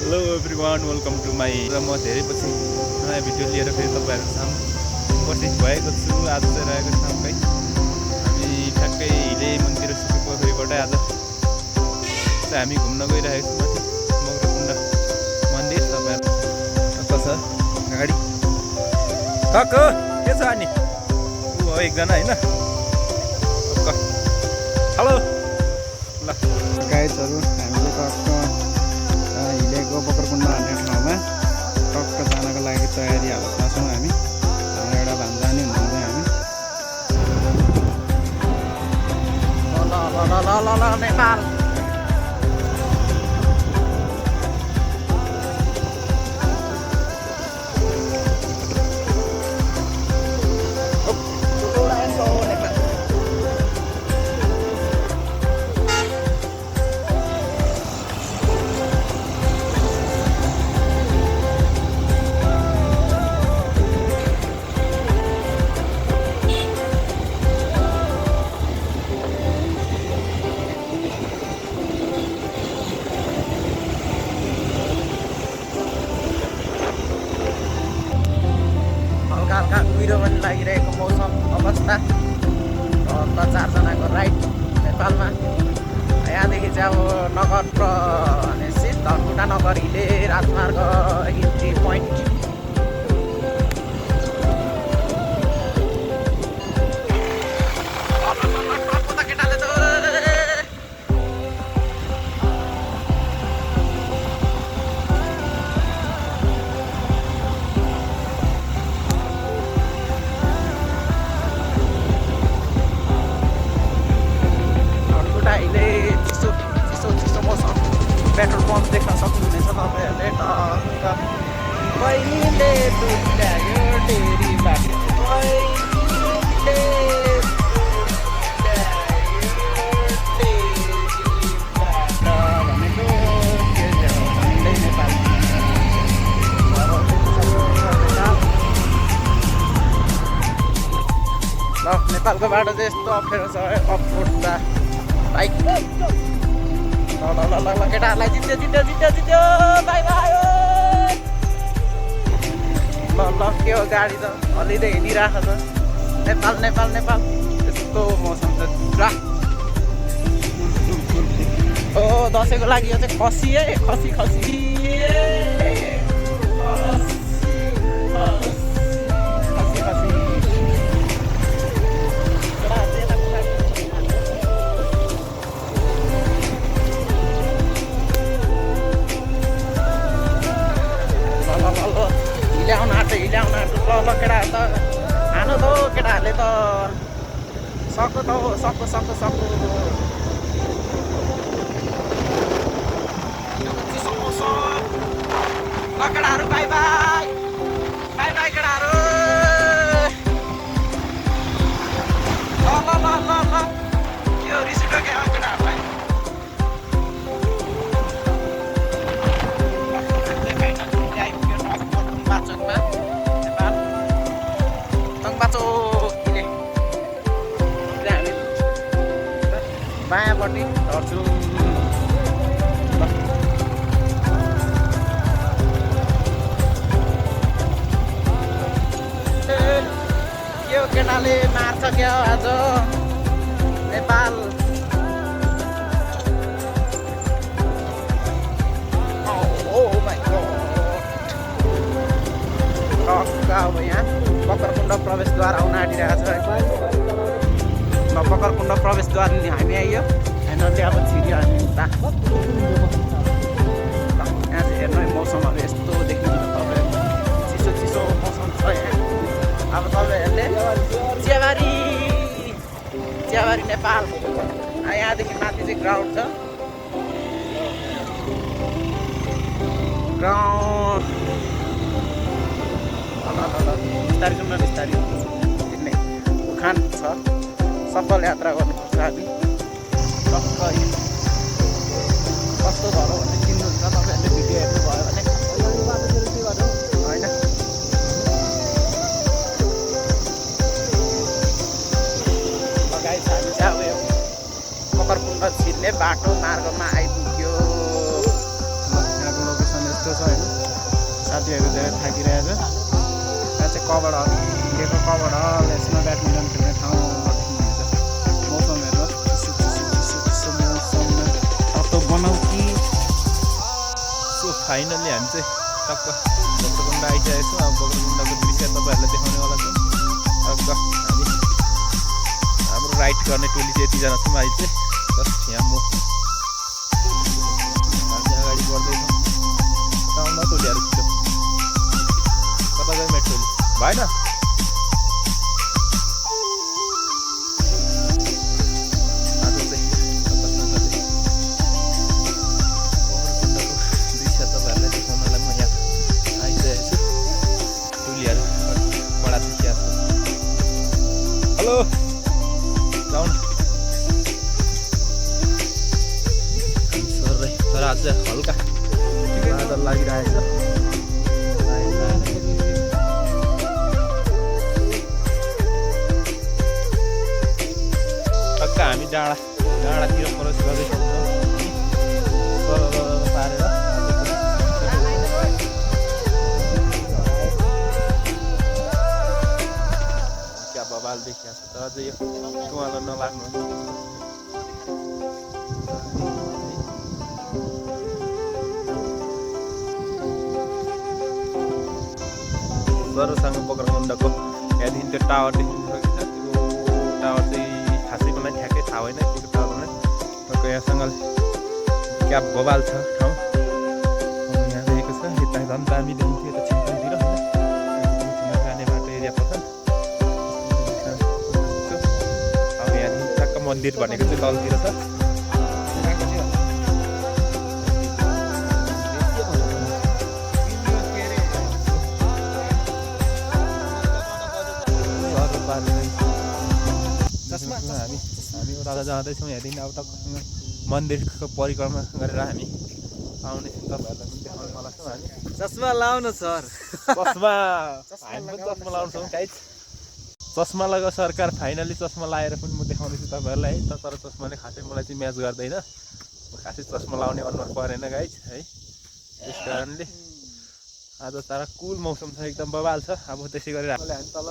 Hello everyone, welcome to my. र म धेरै पछि नयाँ भिडियो लिएर फेरि तपाईँहरू सामु उपस्थित भएको छु। आज चाहिँ रहेको छौँ है हामी ठ्याक्कै हिले मन्दिर सुकेपोखरीबाट आज चाहिँ हामी घुम्न गइरहेको छौँ मगरकुण्ड मन्दिर। तपाईँहरू कस्तो छ अगाडि टक्क के छ अनि ऊ हो एकजना होइन। हेलो ल गाइजहरू हामीले टक्क हिलेको मगरकुण्ड भन्ने ठाउँमा टक्क जानको लागि तयारी हालतमा छौँ हामी। हाम्रो एउटा भान्जा नि हुनुहुन्छ हामी। नेपाल हल्का कुहिरो पनि लागिरहेको मौसम अवस्था। त चारजनाको राइड नेपालमा यहाँदेखि चाहिँ अब नगर भनेपछि धनकुटा नगर हिले राजमार्ग इन्ट्री पोइन्ट। पेट्रोल पम्प देख्न सक्नुहुनेछ तपाईँहरूले। कहिले टुट्यायो डेरी बाटो भनेको के झन्डै नेपाल। ल नेपालको बाटो चाहिँ यस्तो अप्ठ्यारो छ अफरोड बाइक। ल केटाहरूलाई जित्यो बाई बाई। ल के हो गाडी त हल्लिँदै हिँडिरहेको छ। नेपाल यस्तो मौसम छ पुरा। ओ दसैँको लागि यो चाहिँ खसी है खसी हिल्याउन आँट्यो। ल केटाहरू त हानु त केटाहरूले त सक्यो त सक्यो। ल केटाहरू बाई बाई केटाहरू। ल यो रिस उठ्यो क्या केटाहरूलाई। बायाँपट्टि झर्छु। के हो केटाले मार्छ क्या आज नेपाल। अब यहाँ मगरकुण्ड प्रवेशद्वार आउन आँटिरहेको छ। मगरकुण्ड प्रवेशद्वार हामी आइयो होइन। अब छिर्यो हामी उता। यहाँ चाहिँ हेर्नु मौसमहरू यस्तो देख्नुहुन्छ तपाईँहरू। चिसो मौसम छ यहाँ। अब तपाईँहरूले चियाबारी नेपाल। यहाँदेखि माथि चाहिँ ग्राउन्ड छ। ग्राउन्ड बिस्तारै किन्ने उखान छ। सफल यात्रा गर्नुपर्छ हामी। टक्क कस्तो घर हो भने चिन्नुहुन्छ तपाईँहरूले भिडियो हेर्नुभयो भने होइन। गाइस हामी चाहिँ अब यो मगरकुण्ड छिर्ने बाटो मार्गमा आइपुग्यो। यहाँको लोकेसन छ होइन साथीहरू धेरै थाकिरहेछ यहाँ चाहिँ कभर हल हिलेको कभर हल यसमा ब्याडमिन्टन खेल्ने ठाउँ देख्नुहुन्छ मौसम हेर्नुहोस् चिसो चिसो चिसो चिसो मौसममा तातो बनाऊ कि सो फाइनल्ली हामी चाहिँ टक्क बग्रकुण्ड आइसकेको छौँ अब बग्रकुण्डको दृश्य तपाईँहरूलाई देखाउनेवाला छौँ टक्क हामी हाम्रो राइड गर्ने टोली चाहिँ यतिजना छौँ अहिले चाहिँ जस्ट यहाँ म हामी अगाडि बढ्दैछौँ टाउनमा टोलीहरू छिटो कता गयो मेरो टोली भएन आज चाहिँ दृश्य तपाईँहरूलाई देखाउनलाई म यहाँ आइसकेको छु टोलीहरू बडा देखिया छ हेलो राउन्ड सर तर आज हल्का बादल लागिरहेको छ टक्क हामी डाँडातिर प्रवेश गर्दैछौँ पारेर क्या बबाल देखिया छ तर अझै यो तुम्हालाई नलाग्नु सरसँग बग्रकुण्डको यहाँदेखि त्यो टावर देखिनु सकेको छ त्यो टावर चाहिँ खासै मलाई ठ्याक्कै थाहा होइन त्यो टावरलाई टक्क यहाँसँग क्या बबाल छ ठाउँ यहाँ देखेको छ यता झन् दामी देखिन्थ्यो यता छिन्तातिर जाने बाटो एरिया पर्छ अब यहाँदेखि टक्क मन्दिर भनेको चाहिँ तलतिर छ हामी उता जाँदैछौँ यहाँदेखि अब टक्क मन्दिरको परिक्रमा गरेर हामी आउनेछौँ तपाईँहरूलाई पनि देखाउनेवाला छौँ हामी चस्मा लाउनु सर चस्मा हामी पनि चस्मा लाउँछौँ गाइज चस्मा लगाएको सरकार फाइनली चस्मा लगाएर पनि म देखाउँदैछु तपाईँहरूलाई है तर चस्माले खासै मलाई चाहिँ म्याच गर्दैन खासै चस्मा लाउने अनुहार परेन गाइज है त्यस कारणले आज तर कुल मौसम छ एकदम बबाल छ अब त्यसै गरेर हामी तल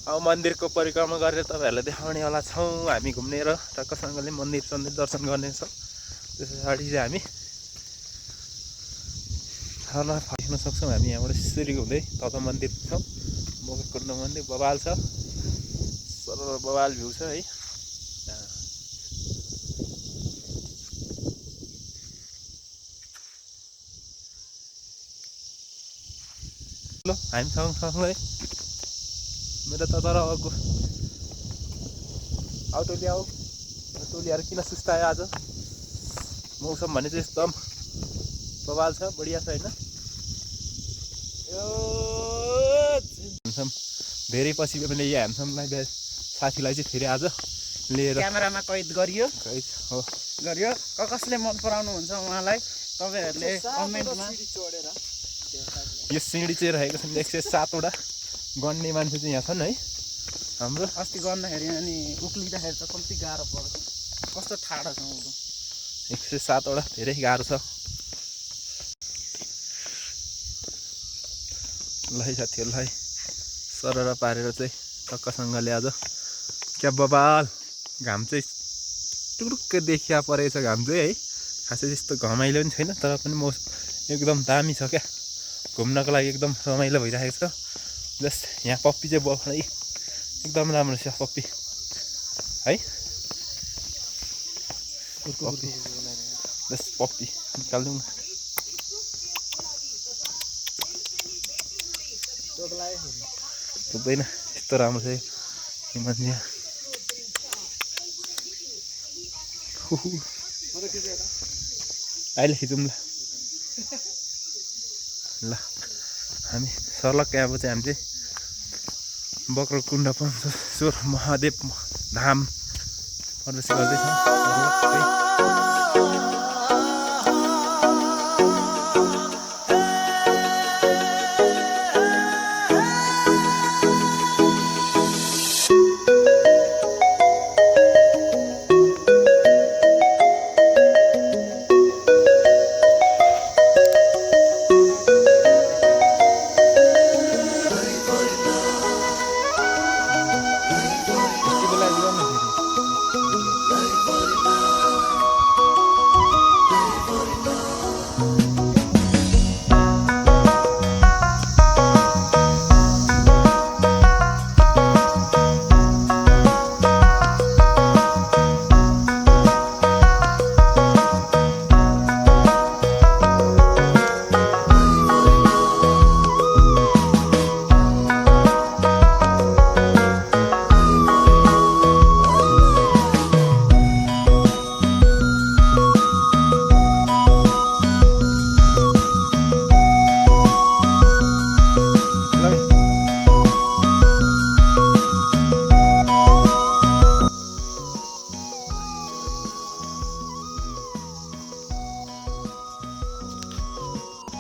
अब मन्दिरको परिक्रमा गरेर तपाईँहरूलाई देखाउनेवाला छौँ हामी घुम्ने र टक्कसँगले मन्दिर सन्दिर दर्शन गर्नेछौँ त्यस पछाडि चाहिँ हामी थला फर्किन सक्छौँ हामी यहाँबाट सिरी हुँदै तल मन्दिर पुग्छौँ बग्रकुण्ड मन्दिर बबाल छ सर बबाल भ्यू छ है ल हामी सँगसँगै मेरो त तर अब आउ टोली आऊ टोलीहरू किन सुस्तायो आज मौसम भने चाहिँ एकदम बबाल छ बढिया छ होइन धेरै पछि पनि यहाँ ह्यान्डसमलाई साथीलाई चाहिँ फेरि आज लिएर क्यामेरामा कैद गरियो हो गरियो कसले मन पराउनुहुन्छ उहाँलाई तपाईँहरूले कमेन्टमा यो सिँढी चाहिँ रहेको छ 107 वटा गन्ने मान्छे चाहिँ यहाँ छन् है हाम्रो अस्ति गर्दाखेरि अनि उक्लिँदाखेरि त कम्ती गाह्रो पर्छ कस्तो ठाडो छ 107 वटा धेरै गाह्रो छ ल साथीहरूलाई सरर पारेर चाहिँ टक्कसँगले आज क्या बबाल घाम चाहिँ टुक्कै देखिया परेको छ घाम चाहिँ है खासै त्यस्तो घमाइलो पनि छैन तर पनि मौसम एकदम दामी छ क्या घुम्नको लागि एकदम रमाइलो भइरहेको छ जस्ट यहाँ पप्पी चाहिँ बफाइ एकदम राम्रो छ पप्पी है पप्पी जस्ट पप्पी निकाल्नु पुग्दैन यस्तो राम्रो छ यो मान्छे अहिले खिचौँ ल हामी सर्लक्क अब चाहिँ हामी चाहिँ बग्रकुण्ड पञ्चेश्वर महादेव धाम प्रवेश गर्दैछौँ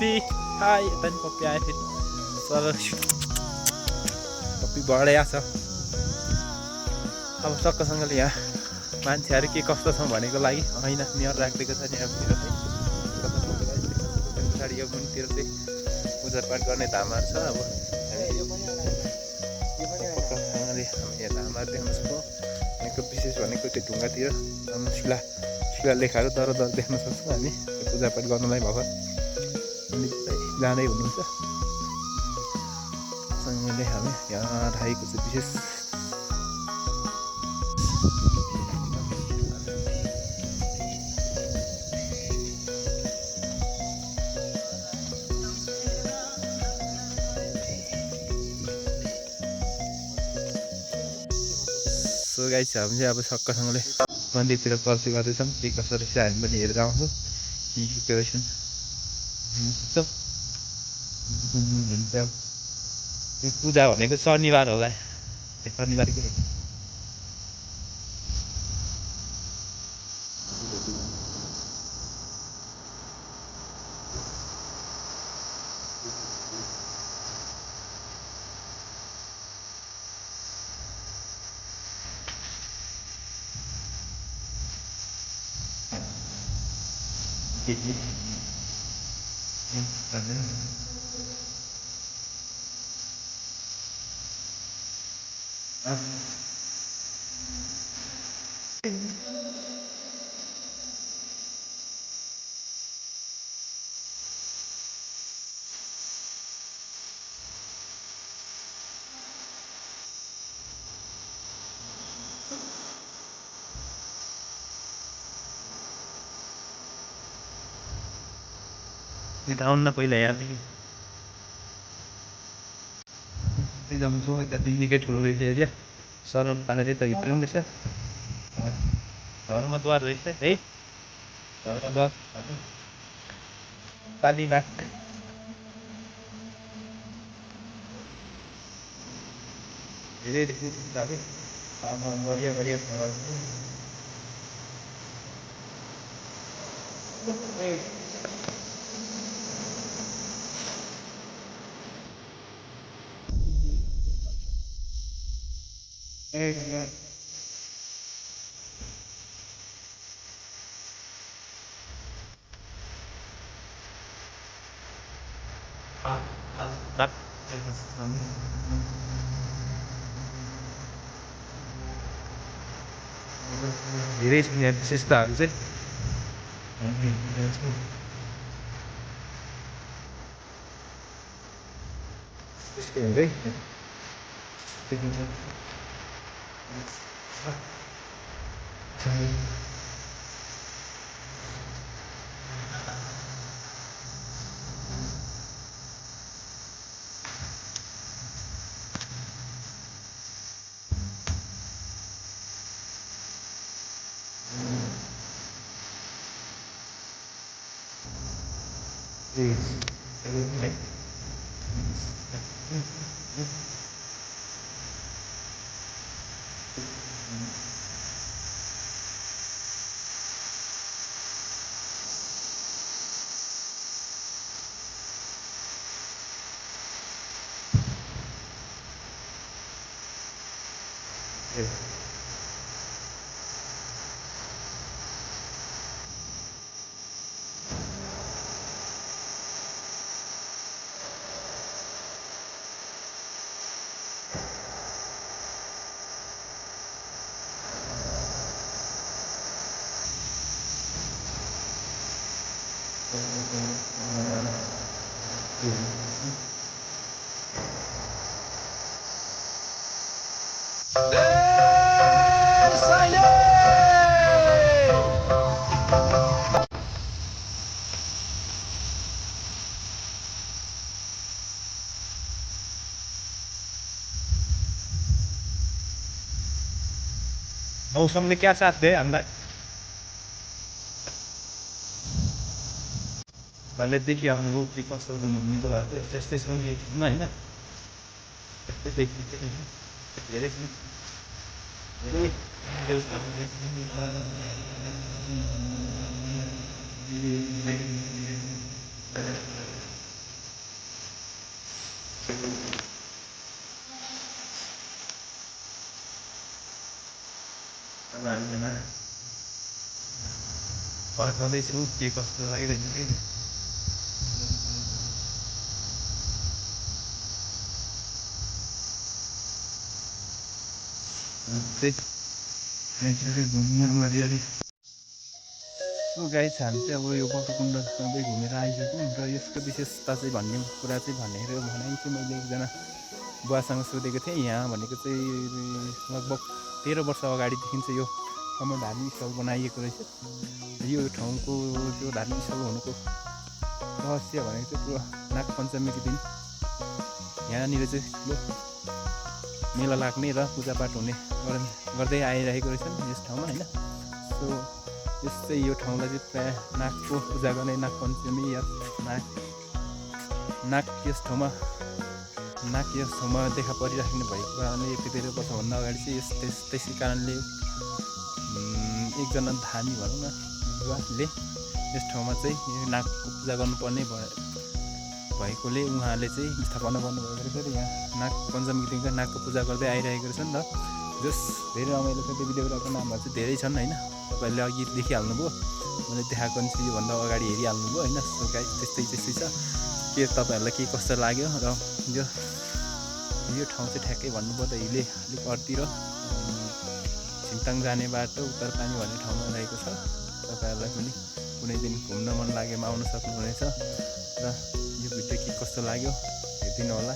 पप्पी यता नि पप्पी आयो फेरि सर पप्पी बढाइया छ अब सक्कसँगले यहाँ मान्छेहरू के कस्तो छ भनेको लागि होइन नियर राखिदिएको छ नि यहाँतिर चाहिँ पछाडि यो मुनितिर चाहिँ पूजापाठ गर्ने धामाहरू छ अब सक्कसँगले यहाँ धामाहरू देख्न सक्छौँ यहाँको विशेष भनेको त्यो ढुङ्गातिर शिलालेखहरू दर देख्न सक्छौँ हामी पूजापाठ गर्नलाई भगवान् जाँदै हुनुहुन्छ सँगले हामी यहाँ राखेको चाहिँ विशेष सो गाइस हामी चाहिँ अब सक्कसँगले मन्दिरतिर पर्सी गर्दैछौँ के कसो रहेछ हामी पनि हेरेर आउँछौँ प्रिपेरेसन पूजा भनेको शनिबार होला शनिबार के आउनु न पहिला यहाँदेखि निकै ठुलो रहेछ एरिया सरम पानी चाहिँ त भित्र पनि रहेछ घरमा द्वार रहेछ है घरमा द्वार कालीबाग धेरै बढिया बढिया धेरै छन् यहाँ विशेषताहरू चाहिँ मौसमले क्या साथ दे हामीलाई भन्ने देखियो हाम्रो रोटी कस्तो मिठो भएको थियो त्यस्तै छ नि होइन त्यस्तै देखिन्छ धेरै अब हामीजना फर्काउँदैछौँ के कस्तो लागिरहेछ कि गाइस हामी चाहिँ अब यो बटुकुण्ड सधैँ घुमेर आइसक्यौँ र यसको विशेषता चाहिँ भन्ने कुरा चाहिँ भनाइ चाहिँ मैले एकजना बुवासँग सोधेको थिएँ। यहाँ भनेको चाहिँ लगभग 13 वर्ष अगाडिदेखि चाहिँ यो कमल धार्मिक स्थल बनाइएको रहेछ। यो ठाउँको त्यो धार्मिक स्थल हुनुको रहस्य भनेको चाहिँ त्यो नागपञ्चमीको दिन यहाँनिर चाहिँ ठुलो मेला लाग्ने र पूजापाठ हुने गर्दै आइरहेको रहेछन् यस ठाउँमा होइन। सो यस चाहिँ यो ठाउँलाई चाहिँ प्रायः नागको पूजा गर्ने नागपञ्चमी या नाग यस ठाउँमा देखा परिराख्ने भएको कारणले यति 13 वर्षभन्दा अगाडि चाहिँ त्यसै कारणले एकजना धामी भनौँ न युवाले यस ठाउँमा चाहिँ नागको पूजा गर्नुपर्ने भएकोले उहाँले चाहिँ स्थापना गर्नुभएको रहेछ र यहाँ नाग पञ्चमीको दिनको नागको पूजा गर्दै आइरहेको रहेछ नि त। जस धेरै रमाइलो छ। देवी देवताको नामहरू चाहिँ धेरै छन् होइन। तपाईँहरूले अघि देखिहाल्नुभयो, मैले देखाएको नि योभन्दा अगाडि हेरिहाल्नुभयो होइन। सो गाइस त्यस्तै छ। के तपाईँहरूलाई के कस्तो लाग्यो र यो ठाउँ चाहिँ ठ्याक्कै भन्नुपर्दा हिले अलिक अर्तिर छिन्ताङ जाने बाटो उत्तरपानी भन्ने ठाउँमा रहेको छ। तपाईँहरूलाई पनि कुनै दिन घुम्न मन लागेमा आउन सक्नुहुनेछ र यो भिडियो के कस्तो लाग्यो हेरिदिनु होला।